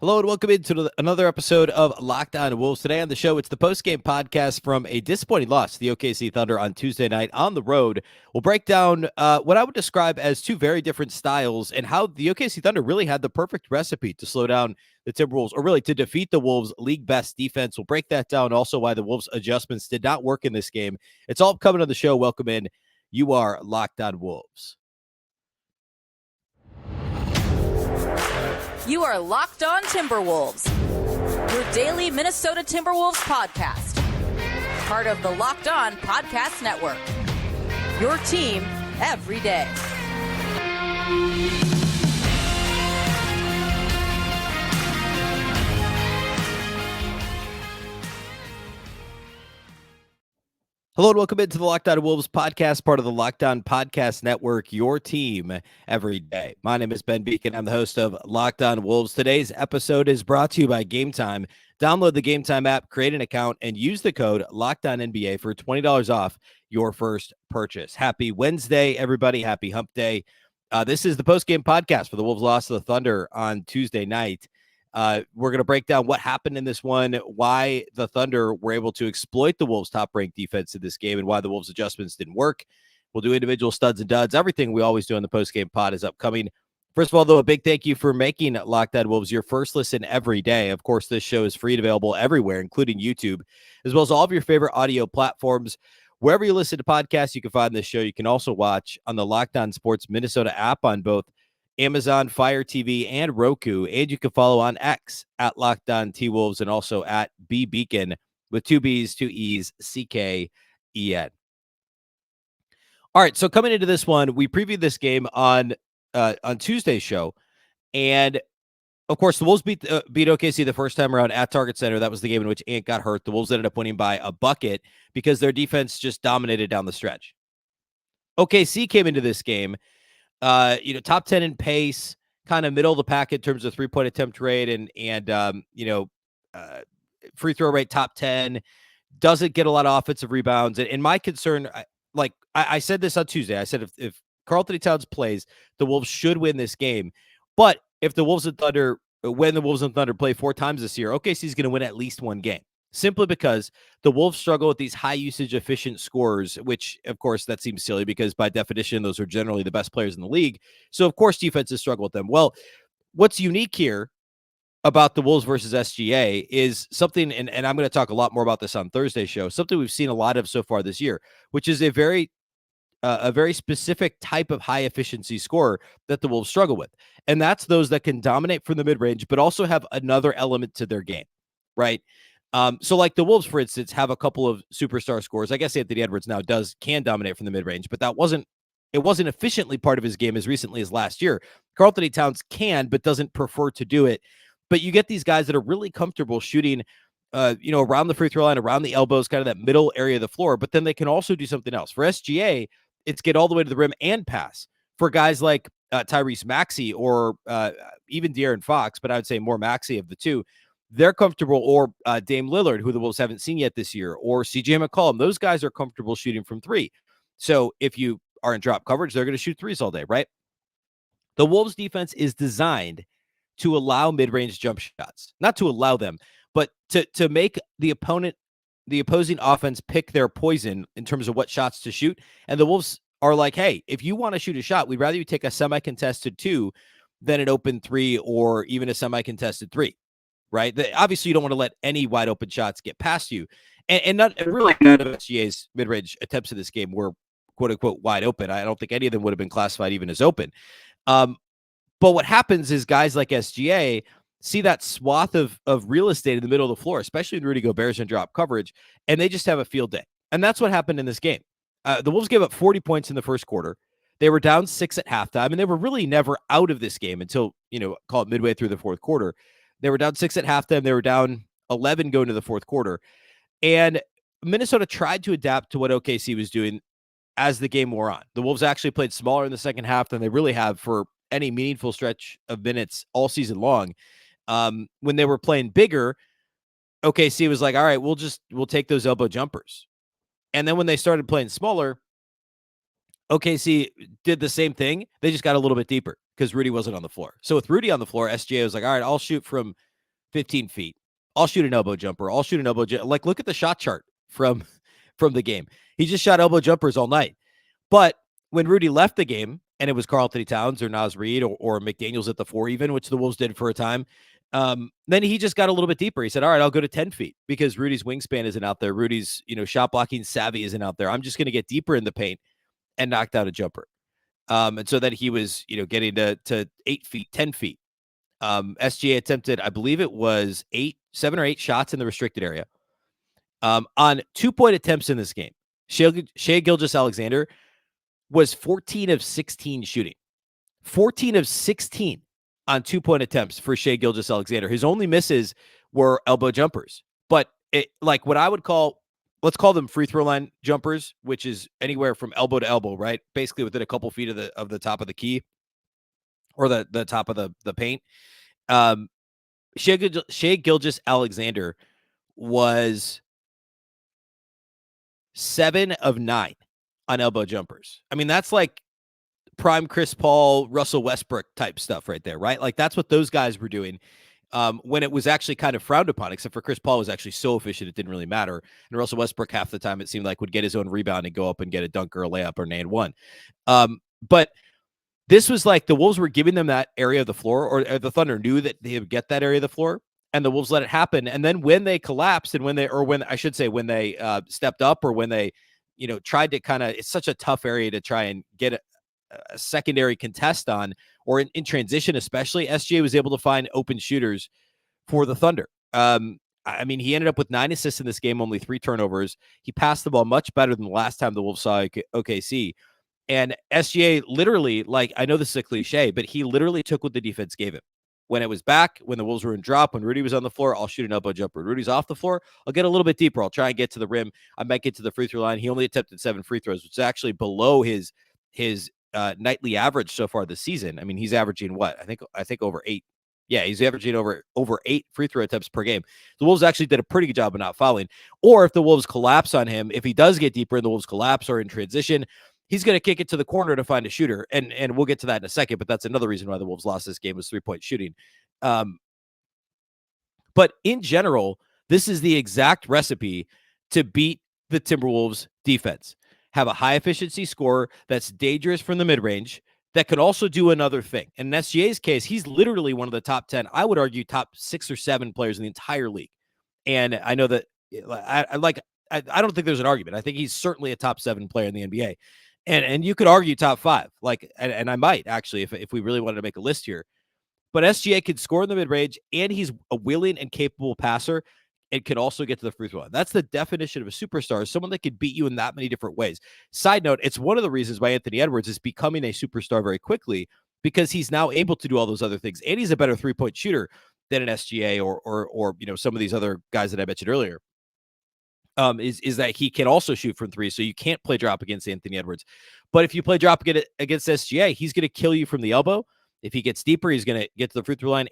Hello and welcome into another episode of Locked On Wolves. Today on the show, it's the post-game podcast from a disappointing loss to the OKC Thunder on Tuesday night on the road. We'll break down what I would describe as two very different styles and how the OKC Thunder really had the perfect recipe to slow down the Timberwolves, or really to defeat the Wolves' league-best defense. We'll break that down. Also, why the Wolves' adjustments did not work in this game. It's all coming on the show. Welcome in. You are Locked On Wolves. You are Locked On Timberwolves, your daily Minnesota Timberwolves podcast. Part of the Locked On Podcast Network. Your team every day. Hello and welcome into the Locked On Wolves podcast, part of the Locked On Podcast Network, your team every day. My name is Ben Beecken. I'm the host of Locked On Wolves. Today's episode is brought to you by Game Time. Download the Game Time app, create an account, and use the code LOCKEDONNBA for $20 off your first purchase. Happy Wednesday, everybody. Happy Hump Day. This is the post-game podcast for the Wolves' loss to the Thunder on Tuesday night. We're going to break down what happened in this one, why the Thunder were able to exploit the Wolves' top-ranked defense in this game, and why the Wolves' adjustments didn't work. We'll do individual studs and duds. Everything we always do on the post-game pod is upcoming. First of all, though, a big thank you for making Locked On Wolves your first listen every day. Of course, this show is free and available everywhere, including YouTube, as well as all of your favorite audio platforms. Wherever you listen to podcasts, you can find this show. You can also watch on the Locked On Sports Minnesota app on both Amazon, Fire TV, and Roku. And you can follow on X at Locked On T-Wolves and also at Beecken with two B's, two E's, C-K-E-N. All right, so coming into this one, we previewed this game on Tuesday's show. And, of course, the Wolves beat OKC the first time around at Target Center. That was the game in which Ant got hurt. The Wolves ended up winning by a bucket because their defense just dominated down the stretch. OKC came into this game top 10 in pace, kind of middle of the pack in terms of three-point attempt rate and free throw rate top 10, doesn't get a lot of offensive rebounds. And my concern, I said this on Tuesday, I said if Karl-Anthony Towns plays, the Wolves should win this game. But if the Wolves and Thunder, when the Wolves and Thunder play four times this year, OKC is going to win at least one game. Simply because the Wolves struggle with these high-usage, efficient scorers, which, of course, that seems silly because, by definition, those are generally the best players in the league. So, of course, defenses struggle with them. Well, what's unique here about the Wolves versus SGA is something, and I'm going to talk a lot more about this on Thursday's show, something we've seen a lot of so far this year, which is a very specific type of high-efficiency scorer that the Wolves struggle with. And that's those that can dominate from the mid-range, but also have another element to their game, right? So like the Wolves, for instance, have a couple of superstar scorers. I guess Anthony Edwards now can dominate from the mid-range, but it wasn't efficiently part of his game as recently as last year. Karl-Anthony Towns can, but doesn't prefer to do it. But you get these guys that are really comfortable shooting, around the free throw line, around the elbows, kind of that middle area of the floor, but then they can also do something else. For SGA, it's get all the way to the rim and pass. For guys like Tyrese Maxey or even De'Aaron Fox, but I would say more Maxey of the two, they're comfortable, or Dame Lillard, who the Wolves haven't seen yet this year, or CJ McCollum. Those guys are comfortable shooting from three. So if you are in drop coverage, they're going to shoot threes all day, right? The Wolves defense is designed to allow mid-range jump shots, not to allow them, but to make the opposing offense pick their poison in terms of what shots to shoot. And the Wolves are like, hey, if you want to shoot a shot, we'd rather you take a semi-contested 2 than an open 3 or even a semi-contested 3. Right? Obviously, you don't want to let any wide open shots get past you. And really none of SGA's mid-range attempts in this game were, quote unquote, wide open. I don't think any of them would have been classified even as open. But what happens is guys like SGA see that swath of real estate in the middle of the floor, especially when Rudy Gobert's in drop coverage, and they just have a field day. And that's what happened in this game. The Wolves gave up 40 points in the first quarter. They were down 6 at halftime, and they were really never out of this game until, call it midway through the fourth quarter. They were down 6 at halftime. They were down 11 going to the fourth quarter. And Minnesota tried to adapt to what OKC was doing as the game wore on. The Wolves actually played smaller in the second half than they really have for any meaningful stretch of minutes all season long. When they were playing bigger, OKC was like, all right, we'll take those elbow jumpers. And then when they started playing smaller, OKC did the same thing. They just got a little bit deeper because Rudy wasn't on the floor. So with Rudy on the floor, SGA was like, all right, I'll shoot from 15 feet. I'll shoot an elbow jumper. I'll shoot an elbow jumper. Like, look at the shot chart from the game. He just shot elbow jumpers all night. But when Rudy left the game, and it was Karl-Anthony Towns or Naz Reid or McDaniels at the 4 even, which the Wolves did for a time, then he just got a little bit deeper. He said, all right, I'll go to 10 feet because Rudy's wingspan isn't out there. Rudy's, shot blocking savvy isn't out there. I'm just going to get deeper in the paint and knocked out a jumper. And so then he was, getting to 8 feet, 10 feet. SGA attempted, I believe it was 7 or 8 shots in the restricted area. On 2-point attempts in this game, Shai Gilgeous-Alexander was 14 of 16 shooting. 14 of 16 on 2-point attempts for Shai Gilgeous-Alexander. His only misses were elbow jumpers. But like what I would call, let's call them free throw line jumpers, which is anywhere from elbow to elbow, right? Basically within a couple feet of the top of the key or the top of the paint. Shai Gilgeous-Alexander was 7 of 9 on elbow jumpers. I mean, that's like prime Chris Paul, Russell Westbrook type stuff right there, right? Like that's what those guys were doing when it was actually kind of frowned upon, except for Chris Paul was actually so efficient it didn't really matter. And Russell Westbrook half the time it seemed like would get his own rebound and go up and get a dunk or a layup or an and one. But this was like the Wolves were giving them that area of the floor, or the Thunder knew that they would get that area of the floor, and the Wolves let it happen. And then when they collapsed and when they stepped up, or when they, tried to kind of, it's such a tough area to try and get a secondary contest on, or in transition, especially, SGA was able to find open shooters for the Thunder. I mean, he ended up with 9 assists in this game, only 3 turnovers. He passed the ball much better than the last time the Wolves saw OKC. And SGA literally, like, I know this is a cliche, but he literally took what the defense gave him. When it was back, when the Wolves were in drop, when Rudy was on the floor, I'll shoot an elbow jumper. Rudy's off the floor, I'll get a little bit deeper. I'll try and get to the rim. I might get to the free throw line. He only attempted 7 free throws, which is actually below his nightly average so far this season. I mean, he's averaging what? I think over 8. Yeah, he's averaging over 8 free throw attempts per game. The Wolves actually did a pretty good job of not fouling. Or if the Wolves collapse on him, if he does get deeper and the Wolves collapse or in transition, he's going to kick it to the corner to find a shooter. And we'll get to that in a second, but that's another reason why the Wolves lost this game was 3-point shooting. But in general, this is the exact recipe to beat the Timberwolves defense. Have a high efficiency scorer that's dangerous from the mid-range that can also do another thing. In SGA's case, he's literally one of the top 10, I would argue top 6 or 7 players in the entire league. And I know that I don't think there's an argument. I think he's certainly a top 7 player in the NBA. And you could argue top 5, like, and I might actually, if we really wanted to make a list here. But SGA could score in the mid-range, and he's a willing and capable passer, and can also get to the free throw line. That's the definition of a superstar, someone that could beat you in that many different ways. Side note, it's one of the reasons why Anthony Edwards is becoming a superstar very quickly, because he's now able to do all those other things, and he's a better 3-point shooter than an SGA or some of these other guys that I mentioned earlier. Is that he can also shoot from 3, so you can't play drop against Anthony Edwards. But if you play drop against SGA, he's going to kill you from the elbow. If he gets deeper, he's going to get to the free throw line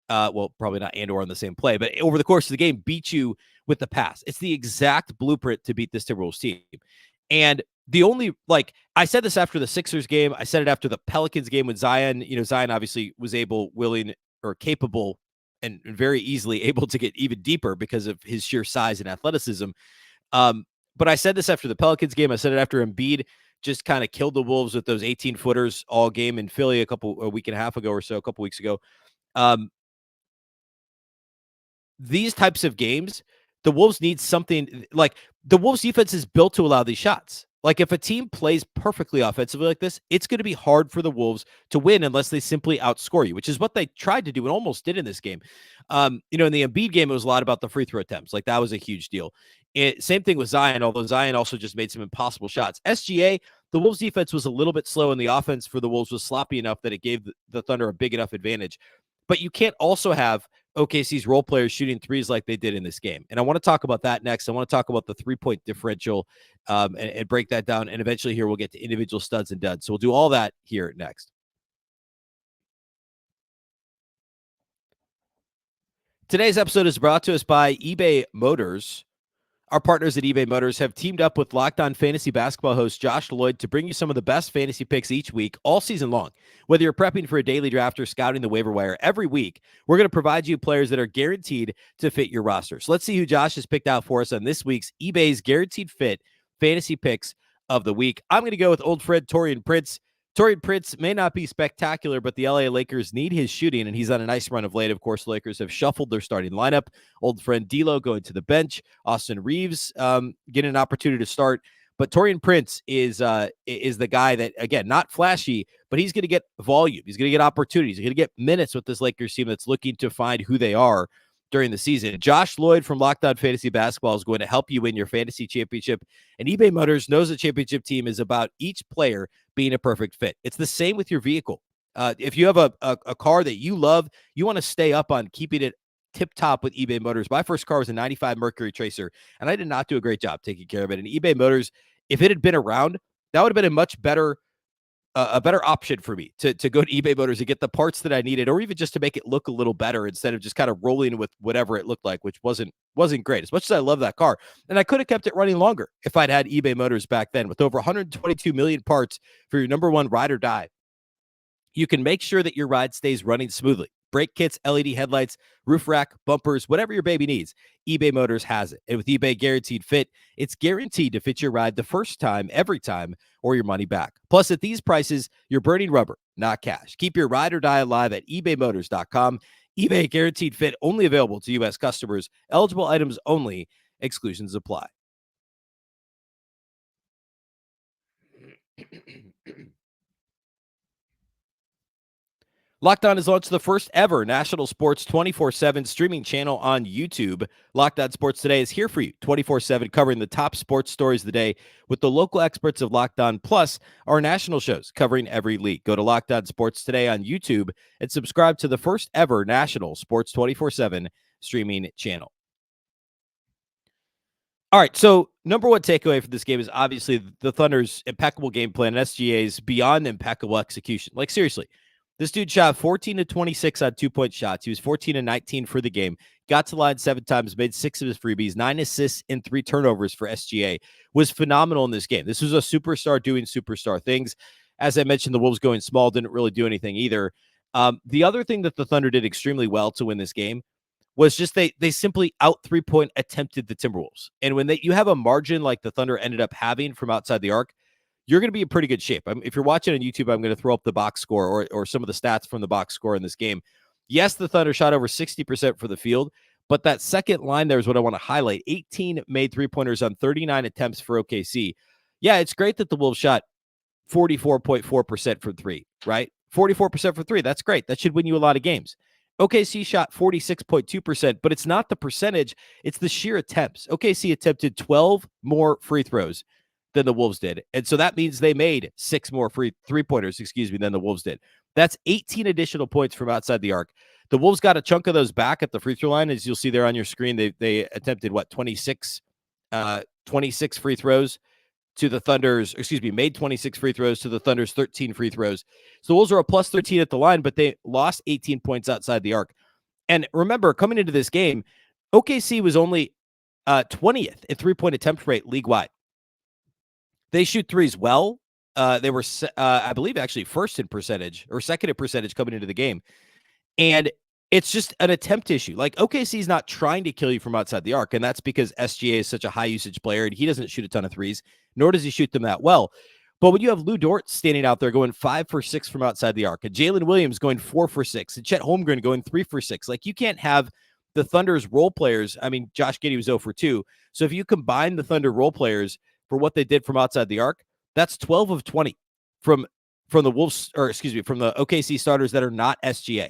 probably not and or on the same play, but over the course of the game, beat you with the pass. It's the exact blueprint to beat this Timberwolves team. And the only, I said this after the Sixers game, I said it after the Pelicans game with Zion. Zion obviously was willing, or capable, and very easily able to get even deeper because of his sheer size and athleticism. But I said this after the Pelicans game. I said it after Embiid just kind of killed the Wolves with those 18-footers all game in Philly a week and a half ago or so, a couple weeks ago. These types of games, the Wolves need something, like the Wolves defense is built to allow these shots. Like if a team plays perfectly offensively like this, it's going to be hard for the Wolves to win unless they simply outscore you, which is what they tried to do and almost did in this game. In the Embiid game, it was a lot about the free throw attempts. Like that was a huge deal. Same thing with Zion, although Zion also just made some impossible shots. SGA, the Wolves defense was a little bit slow, and the offense for the Wolves was sloppy enough that it gave the Thunder a big enough advantage. But you can't also have OKC's role players shooting threes like they did in this game. And I want to talk about that next. I want to talk about the 3-point differential and break that down. And eventually here we'll get to individual studs and duds. So we'll do all that here next. Today's episode is brought to us by eBay Motors. Our partners at eBay Motors have teamed up with Locked On Fantasy Basketball host Josh Lloyd to bring you some of the best fantasy picks each week, all season long. Whether you're prepping for a daily draft or scouting the waiver wire, every week we're going to provide you players that are guaranteed to fit your roster. So let's see who Josh has picked out for us on this week's eBay's Guaranteed Fit Fantasy Picks of the Week. I'm going to go with old friend Taurean Prince. Taurean Prince may not be spectacular, but the LA Lakers need his shooting, and he's on a nice run of late. Of course, the Lakers have shuffled their starting lineup. Old friend D'Lo going to the bench. Austin Reeves getting an opportunity to start. But Taurean Prince is the guy that, again, not flashy, but he's going to get volume. He's going to get opportunities. He's going to get minutes with this Lakers team that's looking to find who they are during the season. Josh Lloyd from Locked On Fantasy Basketball is going to help you win your fantasy championship. And eBay Motors knows the championship team is about each player being a perfect fit. It's the same with your vehicle. If you have a car that you love, you want to stay up on keeping it tip top with eBay Motors. My first car was a 95 Mercury Tracer, and I did not do a great job taking care of it. And eBay Motors, if it had been around, that would have been a much better option for me to go to eBay Motors and get the parts that I needed, or even just to make it look a little better instead of just kind of rolling with whatever it looked like, which wasn't great. As much as I love that car, and I could have kept it running longer if I'd had eBay Motors back then. With over 122 million parts for your number one ride or die, you can make sure that your ride stays running smoothly. Brake kits, LED headlights, roof rack, bumpers, whatever your baby needs, eBay Motors has it. And with eBay Guaranteed Fit, it's guaranteed to fit your ride the first time, every time, or your money back. Plus, at these prices, you're burning rubber, not cash. Keep your ride or die alive at ebaymotors.com. eBay Guaranteed Fit, only available to U.S. customers. Eligible items only. Exclusions apply. Locked On has launched the first ever national sports 24/7 streaming channel on YouTube. Locked On Sports Today is here for you 24/7, covering the top sports stories of the day with the local experts of Locked On, plus our national shows covering every league. Go to Locked On Sports Today on YouTube and subscribe to the first ever national sports 24/7 streaming channel. All right, so number one takeaway for this game is obviously the Thunder's impeccable game plan and SGA's beyond impeccable execution. Like, seriously, this dude shot 14 to 26 on 2-point shots. He was 14 to 19 for the game. Got to the line 7 times, made 6 of his freebies, 9 assists and 3 turnovers for SGA. Was phenomenal in this game. This was a superstar doing superstar things. As I mentioned, the Wolves going small didn't really do anything either. The other thing that the Thunder did extremely well to win this game was just they simply out 3-point attempted the Timberwolves. And when you have a margin like the Thunder ended up having from outside the arc, you're going to be in pretty good shape. If you're watching on YouTube, I'm going to throw up the box score or some of the stats from the box score in this game. Yes, the Thunder shot over 60% for the field, but that second line there is what I want to highlight. 18 made three-pointers on 39 attempts for OKC. Yeah, it's great that the Wolves shot 44.4% from three, right? 44% for three. That's great. That should win you a lot of games. OKC shot 46.2%, but it's not the percentage. It's the sheer attempts. OKC attempted 12 more free throws than the Wolves did. And so that means they made 6 more three-pointers, than the Wolves did. That's 18 additional points from outside the arc. The Wolves got a chunk of those back at the free throw line. As you'll see there on your screen, they attempted, 26 free throws to the Thunder's, made 26 free throws to the Thunder's 13 free throws. So the Wolves are a plus 13 at the line, but they lost 18 points outside the arc. And remember, coming into this game, OKC was only 20th in three-point attempt rate league-wide. They shoot threes well. They were, I believe, actually first in percentage or second in percentage coming into the game. And it's just an attempt issue. Like, OKC is not trying to kill you from outside the arc, and that's because SGA is such a high-usage player, and he doesn't shoot a ton of threes, nor does he shoot them that well. But when you have Lou Dort standing out there going 5 for 6 from outside the arc, and Jalen Williams going 4 for 6, and Chet Holmgren going 3 for 6, like, you can't have the Thunder's role players. I mean, Josh Giddey was 0 for 2. So if you combine the Thunder role players for what they did from outside the arc, that's 12 of 20 from the Wolves, from the OKC starters that are not SGA.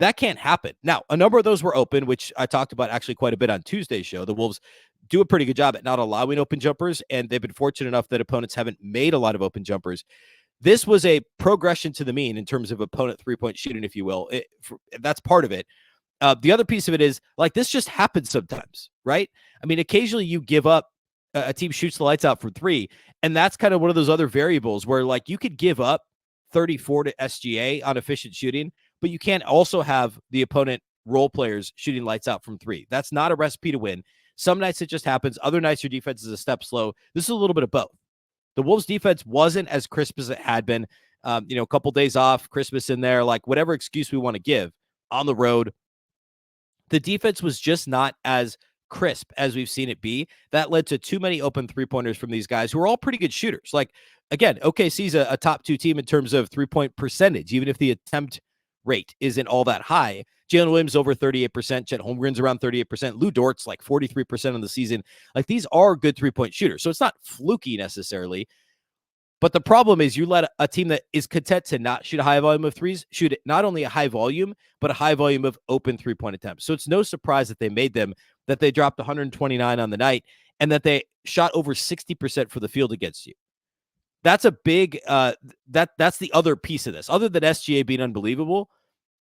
That can't happen. Now, a number of those were open, which I talked about actually quite a bit on Tuesday's show. The Wolves do a pretty good job at not allowing open jumpers, and they've been fortunate enough that opponents haven't made a lot of open jumpers. This was a progression to the mean in terms of opponent three-point shooting, if you will. That's part of it. The other piece of it is, like, this just happens sometimes, right? I mean, occasionally you give up, a team shoots the lights out from three, and that's kind of one of those other variables where, like, you could give up 34 to SGA on efficient shooting, but you can't also have the opponent role players shooting lights out from three. That's not a recipe to win. Some nights it just happens. Other nights your defense is a step slow. This is a little bit of both. The Wolves defense wasn't as crisp as it had been. A couple days off, Christmas in there, like whatever excuse we want to give on the road. The defense was just not as crisp as we've seen it be. That led to too many open three-pointers from these guys who are all pretty good shooters. Like, again, OKC's a top 2 team in terms of three-point percentage, even if the attempt rate isn't all that high. Jalen Williams over 38%, Chet Holmgren's around 38%, Lou Dort's like 43% on the season. Like, these are good three-point shooters. So it's not fluky necessarily. But the problem is you let a team that is content to not shoot a high volume of threes, shoot not only a high volume, but a high volume of open three-point attempts. So it's no surprise that they made them, that they dropped 129 on the night, and that they shot over 60% for the field against you. That's a big, that's the other piece of this. Other than SGA being unbelievable,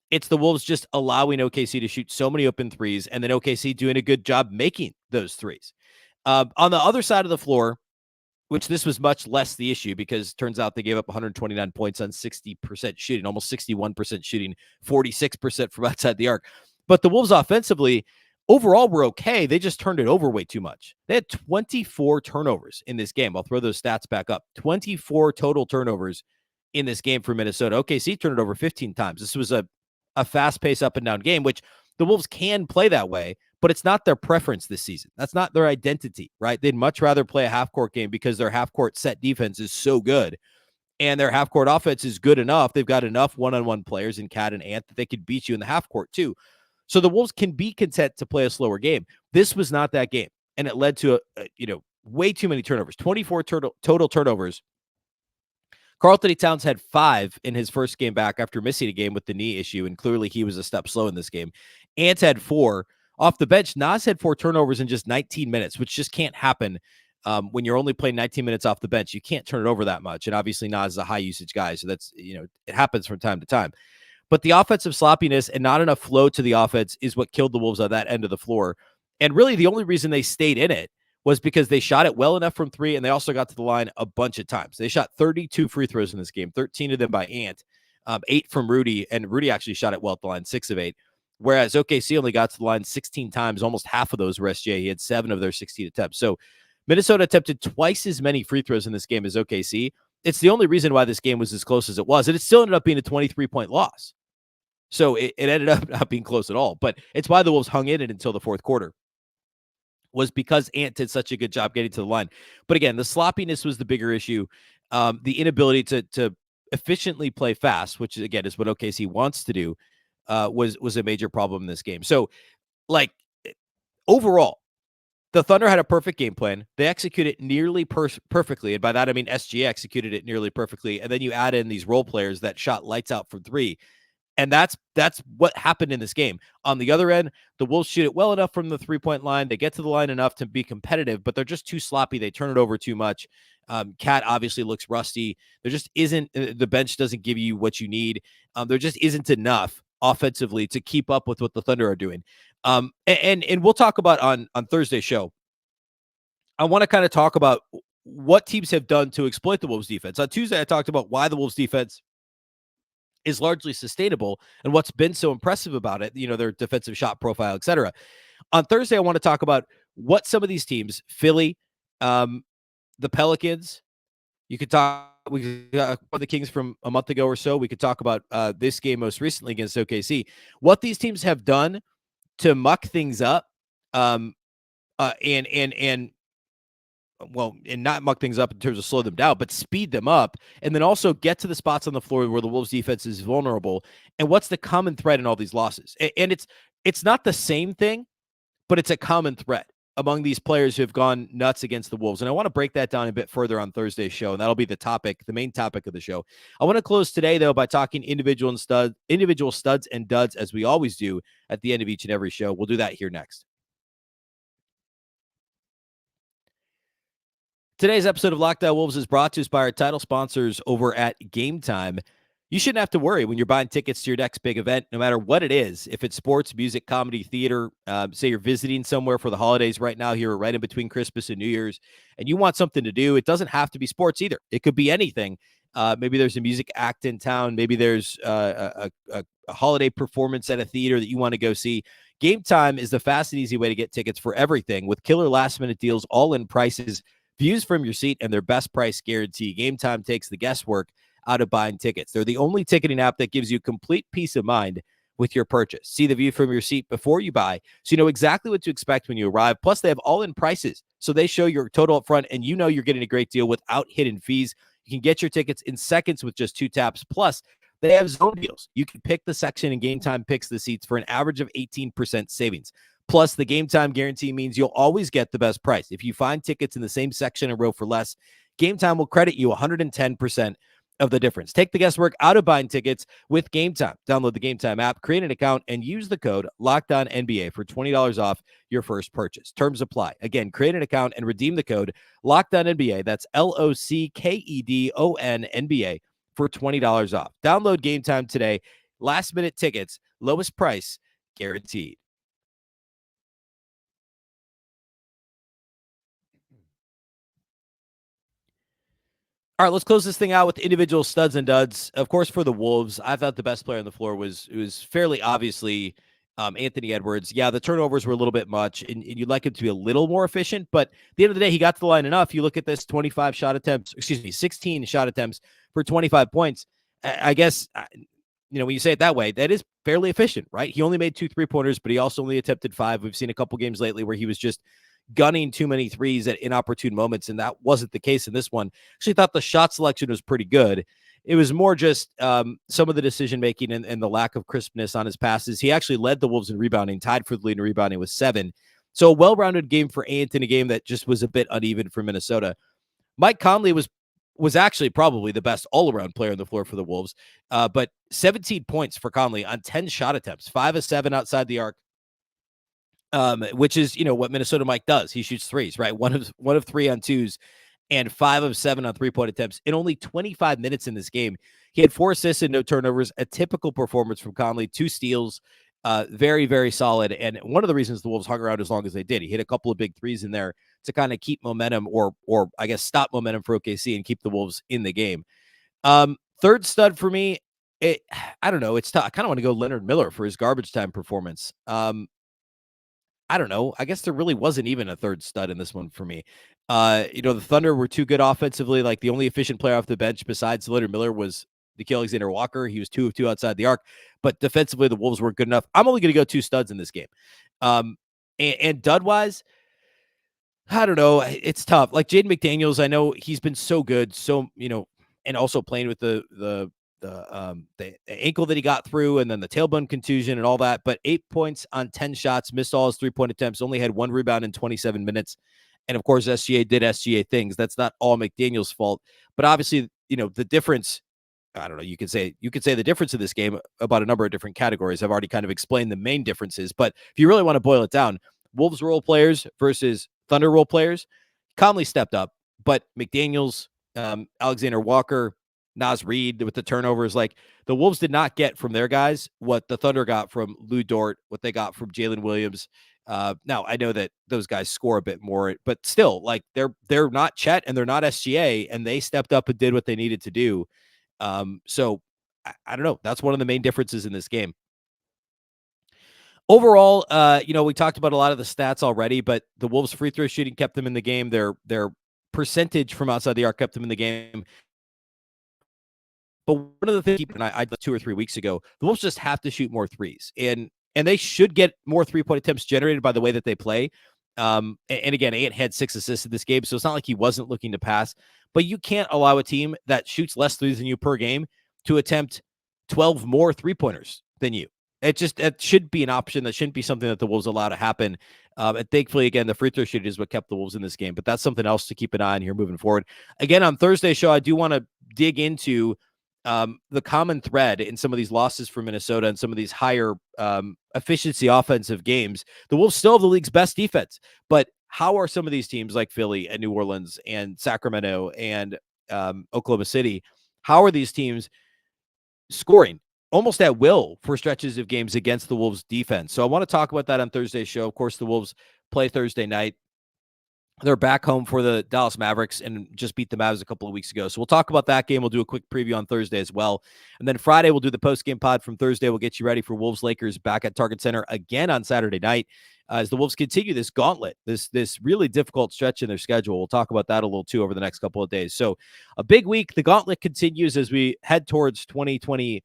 it's the Wolves just allowing OKC to shoot so many open threes, and then OKC doing a good job making those threes. On the other side of the floor, which this was much less the issue because turns out they gave up 129 points on 60% shooting, almost 61% shooting, 46% from outside the arc. But the Wolves offensively, overall, were okay. They just turned it over way too much. They had 24 turnovers in this game. I'll throw those stats back up. 24 total turnovers in this game for Minnesota. OKC turned it over 15 times. This was a fast-paced up-and-down game, which the Wolves can play that way, but it's not their preference this season. That's not their identity, right? They'd much rather play a half-court game because their half-court set defense is so good, and their half-court offense is good enough. They've got enough one-on-one players in Cat and Ant that they could beat you in the half-court too. So the Wolves can be content to play a slower game. This was not that game, and it led to way too many turnovers. 24 total turnovers. Karl-Anthony Towns had 5 in his first game back after missing a game with the knee issue, and clearly he was a step slow in this game. Ant had 4. Off the bench, Naz had 4 turnovers in just 19 minutes, which just can't happen when you're only playing 19 minutes off the bench. You can't turn it over that much, and obviously Naz is a high-usage guy, so that's, it happens from time to time. But the offensive sloppiness and not enough flow to the offense is what killed the Wolves on that end of the floor. And really the only reason they stayed in it was because they shot it well enough from 3, and they also got to the line a bunch of times. They shot 32 free throws in this game, 13 of them by Ant, 8 from Rudy, and Rudy actually shot it well at the line, 6 of 8. Whereas OKC only got to the line 16 times, almost half of those were SGA. He had 7 of their 16 attempts. So Minnesota attempted twice as many free throws in this game as OKC. It's the only reason why this game was as close as it was, and it still ended up being a 23-point loss. So it ended up not being close at all. But it's why the Wolves hung in it until the fourth quarter, was because Ant did such a good job getting to the line. But again, the sloppiness was the bigger issue. The inability to efficiently play fast, which again is what OKC wants to do, was a major problem in this game. So, overall, the Thunder had a perfect game plan. They executed nearly perfectly, and by that I mean SGA executed it nearly perfectly. And then you add in these role players that shot lights out from 3. And that's what happened in this game. On the other end, the Wolves shoot it well enough from the 3-point line. They get to the line enough to be competitive, but they're just too sloppy. They turn it over too much. Cat obviously looks rusty. There just isn't, the bench doesn't give you what you need. There just isn't enough offensively to keep up with what the Thunder are doing. And we'll talk about on Thursday's show. I want to kind of talk about what teams have done to exploit the Wolves defense. On Tuesday, I talked about why the Wolves defense is largely sustainable and what's been so impressive about it, their defensive shot profile, etc. On Thursday, I want to talk about what some of these teams, Philly, the Pelicans, we could talk about the Kings from a month ago or so. We could talk about this game most recently against OKC, what these teams have done to muck things up, and not muck things up in terms of slow them down, but speed them up, and then also get to the spots on the floor where the Wolves defense is vulnerable. And what's the common thread in all these losses? And it's not the same thing, but it's a common thread among these players who have gone nuts against the Wolves. And I want to break that down a bit further on Thursday's show, and that'll be the main topic of the show. I want to close today, though, by talking individual studs and duds, as we always do at the end of each and every show. We'll do that here next. Today's episode of Locked On Wolves is brought to us by our title sponsors over at Game Time. You shouldn't have to worry when you're buying tickets to your next big event, no matter what it is. If it's sports, music, comedy, theater, say you're visiting somewhere for the holidays right now here, right in between Christmas and New Year's, and you want something to do, it doesn't have to be sports either. It could be anything. Maybe there's a music act in town. Maybe there's a holiday performance at a theater that you want to go see. Game Time is the fast and easy way to get tickets for everything with killer last-minute deals, all-in prices, views from your seat, and their best price guarantee. Game Time takes the guesswork out of buying tickets. They're the only ticketing app that gives you complete peace of mind with your purchase. See the view from your seat before you buy, so you know exactly what to expect when you arrive. Plus, they have all-in prices, so they show your total up front, and you know you're getting a great deal without hidden fees. You can get your tickets in seconds with just 2 taps. Plus, they have zone deals. You can pick the section, and Game Time picks the seats for an average of 18% savings. Plus, the Game Time guarantee means you'll always get the best price. If you find tickets in the same section and row for less, Game Time will credit you 110% of the difference. Take the guesswork out of buying tickets with Game Time. Download the Game Time app, create an account, and use the code LOCKEDONNBA for $20 off your first purchase. Terms apply. Again, create an account and redeem the code LOCKEDONNBA. That's LOCKEDONNBA for $20 off. Download Game Time today. Last minute tickets, lowest price guaranteed. All right, let's close this thing out with individual studs and duds. Of course, for the Wolves, I thought the best player on the floor was fairly obviously Anthony Edwards. Yeah, the turnovers were a little bit much, and you'd like him to be a little more efficient. But at the end of the day, he got to the line enough. You look at this 16 shot attempts for 25 points. I guess, when you say it that way, that is fairly efficient, right? He only made 2 3-pointers, but he also only attempted 5. We've seen a couple games lately where he was just gunning too many threes at inopportune moments, and that wasn't the case in this one. Actually thought the shot selection was pretty good. It was more just some of the decision-making and the lack of crispness on his passes. He actually led the Wolves in rebounding, tied for the lead in rebounding with 7. So a well-rounded game for Ant in a game that just was a bit uneven for Minnesota. Mike Conley was actually probably the best all-around player on the floor for the Wolves, but 17 points for Conley on 10 shot attempts, 5 of 7 outside the arc. Which is, what Minnesota Mike does. He shoots threes, right? One of 3 on 2s and 5 of 7 on 3-point attempts in only 25 minutes in this game. He had 4 assists and no turnovers, a typical performance from Conley, 2 steals, very, very solid. And one of the reasons the Wolves hung around as long as they did, he hit a couple of big threes in there to kind of keep momentum or I guess stop momentum for OKC and keep the Wolves in the game. Third stud for me, I don't know. It's tough. I kind of want to go Leonard Miller for his garbage time performance. I don't know. I guess there really wasn't even a third stud in this one for me. The Thunder were too good offensively. Like the only efficient player off the bench besides Leonard Miller was Alexander Walker. He was 2 of 2 outside the arc, but defensively the Wolves were good enough. I'm only going to go 2 studs in this game. And dud wise, I don't know. It's tough. Like Jaden McDaniels, I know he's been so good. So, and also playing with the ankle that he got through and then the tailbone contusion and all that, but 8 points on 10 shots, missed all his 3-point attempts, only had 1 rebound in 27 minutes. And of course, SGA did SGA things. That's not all McDaniel's fault, but obviously, the difference, I don't know, you could say the difference in this game about a number of different categories. I've already kind of explained the main differences, but if you really want to boil it down, Wolves role players versus Thunder role players, Conley stepped up, but McDaniels, Alexander Walker, Naz Reid with the turnovers, like the Wolves did not get from their guys what the Thunder got from Lou Dort, what they got from Jalen Williams. Now I know that those guys score a bit more, but still, like they're not Chet and they're not SGA, and they stepped up and did what they needed to do. So I don't know. That's one of the main differences in this game. Overall, we talked about a lot of the stats already, but the Wolves' free throw shooting kept them in the game. Their percentage from outside the arc kept them in the game. But one of the things, and I 2 or 3 weeks ago, the Wolves just have to shoot more threes, and they should get more 3-point attempts generated by the way that they play. And again, Ant had 6 assists in this game, so it's not like he wasn't looking to pass. But you can't allow a team that shoots less threes than you per game to attempt 12 more 3-pointers than you. It should be an option. That shouldn't be something that the Wolves allow to happen. And thankfully, again, the free throw shooting is what kept the Wolves in this game. But that's something else to keep an eye on here moving forward. Again, on Thursday's show, I do want to dig into the common thread in some of these losses for Minnesota and some of these higher efficiency offensive games. The Wolves still have the league's best defense, but how are some of these teams like Philly and New Orleans and Sacramento and Oklahoma City, how are these teams scoring almost at will for stretches of games against the Wolves defense? So I want to talk about that on Thursday's show. Of course, the Wolves play Thursday night. They're back home for the Dallas Mavericks and just beat the Mavs a couple of weeks ago. So we'll talk about that game. We'll do a quick preview on Thursday as well. And then Friday, we'll do the post-game pod from Thursday. We'll get you ready for Wolves-Lakers back at Target Center again on Saturday night as the Wolves continue this gauntlet, this really difficult stretch in their schedule. We'll talk about that a little too over the next couple of days. So a big week. The gauntlet continues as we head towards 2020.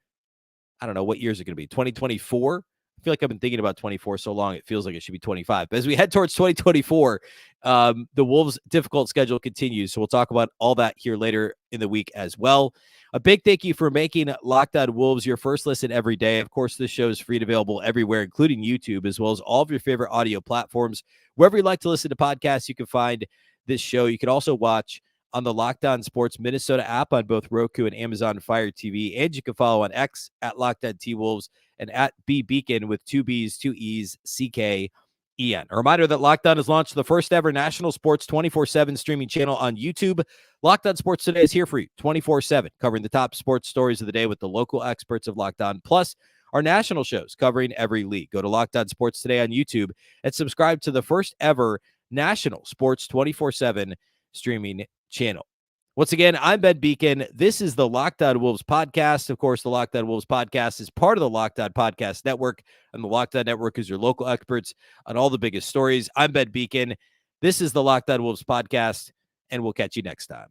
I don't know, what year is it going to be? 2024? I feel like I've been thinking about 24 so long, it feels like it should be 25. But as we head towards 2024, the Wolves' difficult schedule continues. So we'll talk about all that here later in the week as well. A big thank you for making Locked On Wolves your first listen every day. Of course, this show is free and available everywhere, including YouTube, as well as all of your favorite audio platforms. Wherever you like to listen to podcasts, you can find this show. You can also watch on the Locked On Sports Minnesota app on both Roku and Amazon Fire TV. And you can follow on X at Locked On T-Wolves and at Beecken with 2 B's, 2 E's, C-K-E-N. A reminder that Locked On has launched the first ever national sports 24/7 streaming channel on YouTube. Locked On Sports Today is here for you 24/7, covering the top sports stories of the day with the local experts of Locked On, plus our national shows covering every league. Go to Locked On Sports Today on YouTube and subscribe to the first ever national sports 24/7 streaming channel. Once again, I'm Ben Beecken. This is the Locked On Wolves podcast. Of course, the Locked On Wolves podcast is part of the Locked On Podcast Network, and the Locked On Network is your local experts on all the biggest stories. I'm Ben Beecken. This is the Locked On Wolves podcast, and we'll catch you next time.